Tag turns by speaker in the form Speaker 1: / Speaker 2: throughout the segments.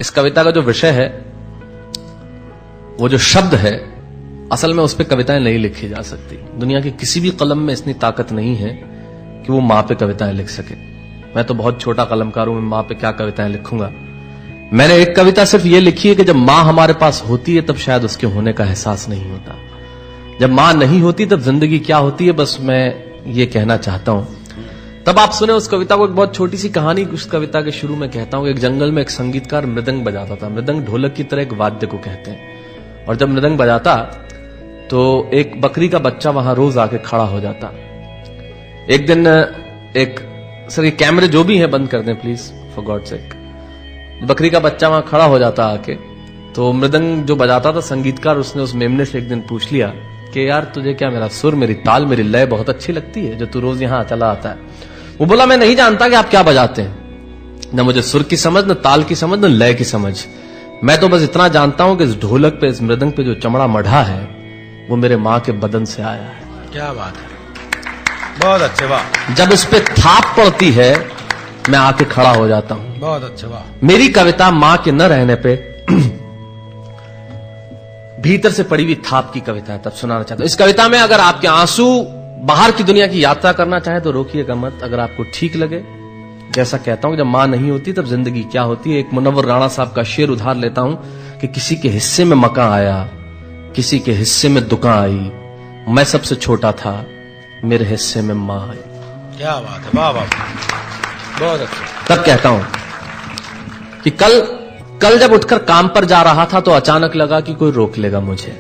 Speaker 1: इस कविता का जो विषय है, वो जो शब्द है, असल में उस पर कविताएं नहीं लिखी जा सकती। दुनिया की किसी भी कलम में इतनी ताकत नहीं है कि वो मां पे कविताएं लिख सके। मैं तो बहुत छोटा कलमकार हूं, मैं मां पे क्या कविताएं लिखूंगा। मैंने एक कविता सिर्फ ये लिखी है कि जब मां हमारे पास होती है तब शायद उसके होने का एहसास नहीं होता। जब मां नहीं होती तब जिंदगी क्या होती है, बस मैं ये कहना चाहता हूं। तब आप सुने उस कविता को। एक बहुत छोटी सी कहानी उस कविता के शुरू में कहता हूं। एक जंगल में एक संगीतकार मृदंग बजाता था। मृदंग ढोलक की तरह एक वाद्य को कहते हैं। और जब मृदंग बजाता तो एक बकरी का बच्चा वहां रोज आके खड़ा हो जाता। एक दिन सर ये कैमरे जो भी हैं बंद कर दें प्लीज, फॉर गॉड सेक। बकरी का बच्चा वहां खड़ा हो जाता आके। तो मृदंग जो बजाता था संगीतकार, उसने उस मेमने से एक दिन पूछ लिया कि यार तुझे क्या मेरा सुर, मेरी ताल, मेरी लय बहुत अच्छी लगती है जो तू रोज यहां चला आता है। वो बोला मैं नहीं जानता कि आप क्या बजाते हैं, न मुझे सुर की समझ, न ताल की समझ, न लय की समझ। मैं तो बस इतना जानता हूं कि इस ढोलक पे, इस मृदंग पे जो चमड़ा मढ़ा है वो मेरे मां के बदन से आया है।
Speaker 2: क्या बात है, बहुत अच्छे, वाह।
Speaker 1: जब इस पे थाप पड़ती है मैं आके खड़ा हो जाता हूं।
Speaker 2: बहुत अच्छे, वाह।
Speaker 1: मेरी कविता मां के न रहने पे भीतर से पड़ी हुई थाप की कविता है, तब सुनाना चाहता हूं। इस कविता में अगर आपके आंसू बाहर की दुनिया की यात्रा करना चाहे तो रोकिएगा मत। अगर आपको ठीक लगे, जैसा कहता हूं जब मां नहीं होती तब जिंदगी क्या होती है। एक मुनव्वर राणा साहब का शेर उधार लेता हूं कि किसी के हिस्से में मकान आया, किसी के हिस्से में दुकान आई, मैं सबसे छोटा था, मेरे हिस्से में मां आई।
Speaker 2: क्या बात है, वाह वाह, बहुत अच्छा।
Speaker 1: तब कहता हूं कि कल जब उठकर काम पर जा रहा था तो अचानक लगा कि कोई रोक लेगा मुझे।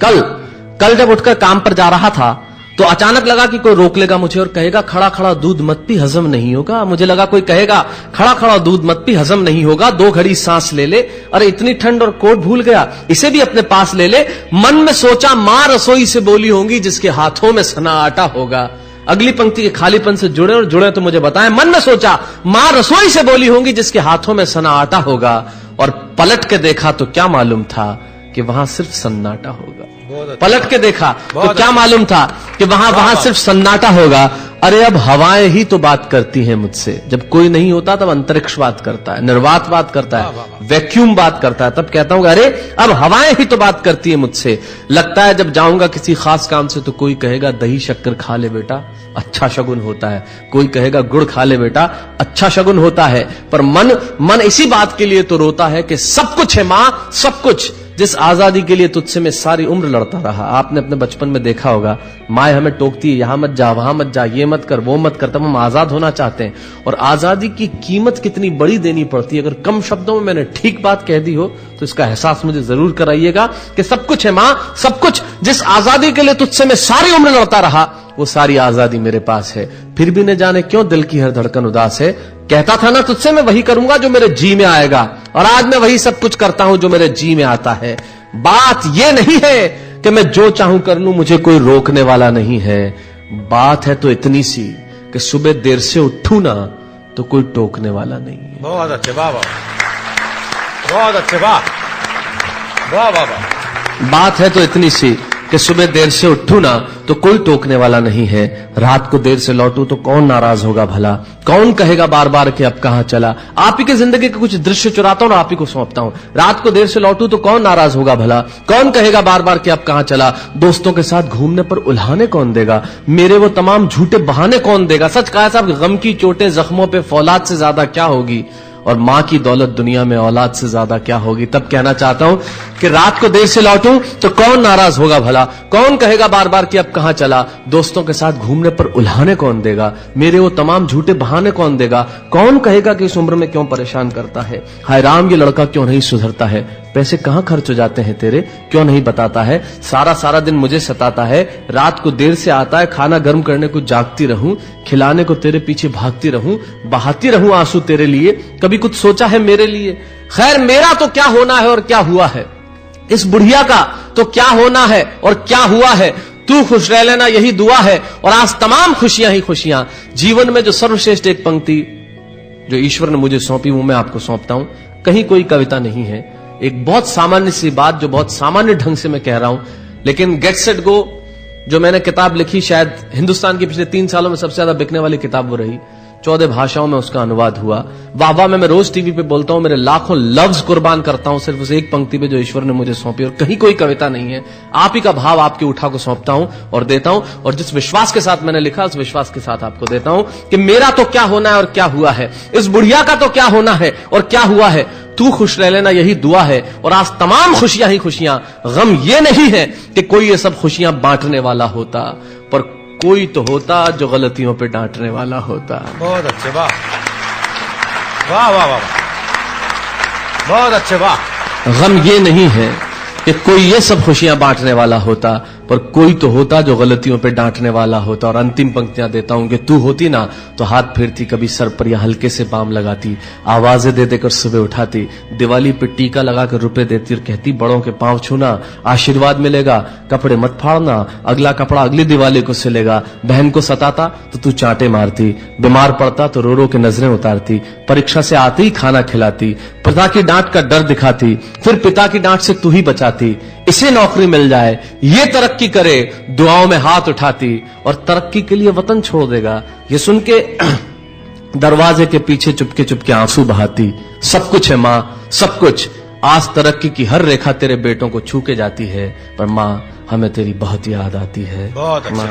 Speaker 1: कल जब उठकर काम पर जा रहा था तो अचानक लगा कि कोई रोक लेगा मुझे और कहेगा खड़ा खड़ा दूध मत पी, हजम नहीं होगा। मुझे लगा कोई कहेगा खड़ा खड़ा दूध मत पी, हजम नहीं होगा। 2 घड़ी सांस ले ले, अरे इतनी ठंड और कोट भूल गया, इसे भी अपने पास ले ले। मन में सोचा मां रसोई से बोली होंगी जिसके हाथों में सना आटा होगा। अगली पंक्ति के खालीपन से जुड़े और जुड़े तो मुझे बताएं। मन में सोचा मां रसोई से बोली होंगी जिसके हाथों में सना आटा होगा, और पलट के देखा तो क्या मालूम था कि वहां सिर्फ सन्नाटा होगा। पलट के देखा तो क्या मालूम था कि वहां सिर्फ सन्नाटा होगा। अरे अब हवाएं ही तो बात करती हैं मुझसे। जब कोई नहीं होता तब अंतरिक्ष बात करता है, निर्वात बात करता है, वैक्यूम बात करता है। तब कहता हूं अरे अब हवाएं ही तो बात करती है मुझसे। लगता है जब जाऊंगा किसी खास काम से तो कोई कहेगा दही शक्कर खा ले बेटा, अच्छा शगुन होता है। कोई कहेगा गुड़ खा ले बेटा, अच्छा शगुन होता है। पर मन इसी बात के लिए तो रोता है कि सब कुछ है मां, सब कुछ। जिस आजादी के लिए तुझसे मैं सारी उम्र लड़ता रहा। आपने अपने बचपन में देखा होगा माए हमें टोकती है, यहां मत जा, वहां मत जा, ये मत कर, वो मत कर। तब हम आजाद होना चाहते हैं और आजादी की कीमत कितनी बड़ी देनी पड़ती है। अगर कम शब्दों में मैंने ठीक बात कह दी हो तो इसका एहसास मुझे जरूर कराइएगा कि सब कुछ है मां, सब कुछ। जिस आजादी के लिए तुझसे मैं सारी उम्र लड़ता रहा वो सारी आजादी मेरे पास है। फिर भी न जाने क्यों दिल की हर धड़कन उदास है। कहता था ना तुझसे मैं वही करूंगा जो मेरे जी में आएगा, और आज मैं वही सब कुछ करता हूं जो मेरे जी में आता है। बात ये नहीं है कि मैं जो चाहूं कर लूं, मुझे कोई रोकने वाला नहीं है। बात है तो इतनी सी कि सुबह देर से उठूं ना तो कोई टोकने वाला नहीं है।
Speaker 2: बहुत अच्छे, वाह वाह, बहुत अच्छे, वाह वाह वाह वाह।
Speaker 1: बात है तो इतनी सी कि सुबह देर से उठूं ना तो कोई टोकने वाला नहीं है। रात को देर से लौटूं तो कौन नाराज होगा भला, कौन कहेगा बार बार कि अब कहां चला। आप ही के जिंदगी के कुछ दृश्य चुराता हूं और आप ही को सौंपता हूं। रात को देर से लौटूं तो कौन नाराज होगा भला, कौन कहेगा बार बार कि अब कहां चला। दोस्तों के साथ घूमने पर उल्हाने कौन देगा, मेरे वो तमाम झूठे बहाने कौन देगा। सच कहा साहब, गम की चोटें जख्मों पे फौलाद से ज्यादा क्या होगी, और मां की दौलत दुनिया में औलाद से ज्यादा क्या होगी। तब कहना चाहता हूं कि रात को देर से लौटूं तो कौन नाराज होगा भला, कौन कहेगा बार बार कि अब कहां चला। दोस्तों के साथ घूमने पर उल्हाने कौन देगा, मेरे वो तमाम झूठे बहाने कौन देगा। कौन कहेगा कि इस उम्र में क्यों परेशान करता है। हाय राम, ये लड़का क्यों नहीं सुधरता है। पैसे कहां खर्च हो जाते हैं तेरे, क्यों नहीं बताता है। सारा दिन मुझे सताता है। रात को देर से आता है, खाना गर्म करने को जागती रहूं, खिलाने को तेरे पीछे भागती रहूं, बहाती रहूं आंसू तेरे लिए। कभी कुछ सोचा है मेरे लिए। खैर मेरा तो क्या होना है और क्या हुआ है, इस बुढ़िया का तो क्या होना है और क्या हुआ है। तू खुश रह लेना यही दुआ है, और आज तमाम खुशियां ही खुशियां। जीवन में जो सर्वश्रेष्ठ एक पंक्ति जो ईश्वर ने मुझे सौंपी वो मैं आपको सौंपता हूं। कहीं कोई कविता नहीं है, एक बहुत सामान्य सी बात जो बहुत सामान्य ढंग से मैं कह रहा हूं। लेकिन गेट सेट गो जो मैंने किताब लिखी, शायद हिंदुस्तान के पिछले 3 सालों में सबसे ज्यादा बिकने वाली किताब वो रही। 14 भाषाओं में उसका अनुवाद हुआ। वाह वाह में मैं रोज टीवी पे बोलता हूं, मेरे लाखों लफ्ज कुर्बान करता हूं सिर्फ उस एक पंक्ति पे जो ईश्वर ने मुझे सौंपी, और कहीं कोई कविता नहीं है, आप ही का भाव आपकी उठा को सौंपता हूं और देता हूं। और जिस विश्वास के साथ मैंने लिखा, उस विश्वास के साथ आपको देता हूं कि मेरा तो क्या होना है और क्या हुआ है, इस बुढ़िया का तो क्या होना है और क्या हुआ है, तू खुश रह लेना, यही दुआ है। और आज तमाम खुशियां ही खुशियां, गम ये नहीं है कि कोई ये सब खुशियां बांटने वाला होता, पर कोई तो होता जो गलतियों पे डांटने वाला होता।
Speaker 2: बहुत अच्छे, वाह वाह वाह वाह, बहुत अच्छे, वाह।
Speaker 1: गम ये नहीं है कि कोई ये सब खुशियां बांटने वाला होता, पर कोई तो होता जो गलतियों पे डांटने वाला होता। और अंतिम पंक्तियां देता हूं कि तू होती ना तो हाथ फेरती, कभी सर पर या हल्के से बाम लगाती, आवाजें दे देकर सुबह उठाती, दिवाली पे टीका लगाकर रुपए देती और कहती बड़ों के पांव छूना आशीर्वाद मिलेगा, कपड़े मत फाड़ना, अगला कपड़ा अगली दिवाली को सिलेगा। बहन को सताता तो तू चांटे मारती, बीमार पड़ता तो रो रो के नजरें उतारती, परीक्षा से आते ही खाना खिलाती, पिता की डांट का डर दिखाती, फिर पिता की डांट से तू ही बचाती, इसे नौकरी मिल जाए, ये तरक्की करे, दुआओं में हाथ उठाती, और तरक्की के लिए वतन छोड़ देगा, ये सुन के दरवाजे के पीछे चुपके चुपके आंसू बहाती। सब कुछ है मां, सब कुछ, आज तरक्की की हर रेखा तेरे बेटों को छू के जाती है, पर मां हमें तेरी बहुत याद आती है।
Speaker 2: बहुत अच्छा।
Speaker 1: मां।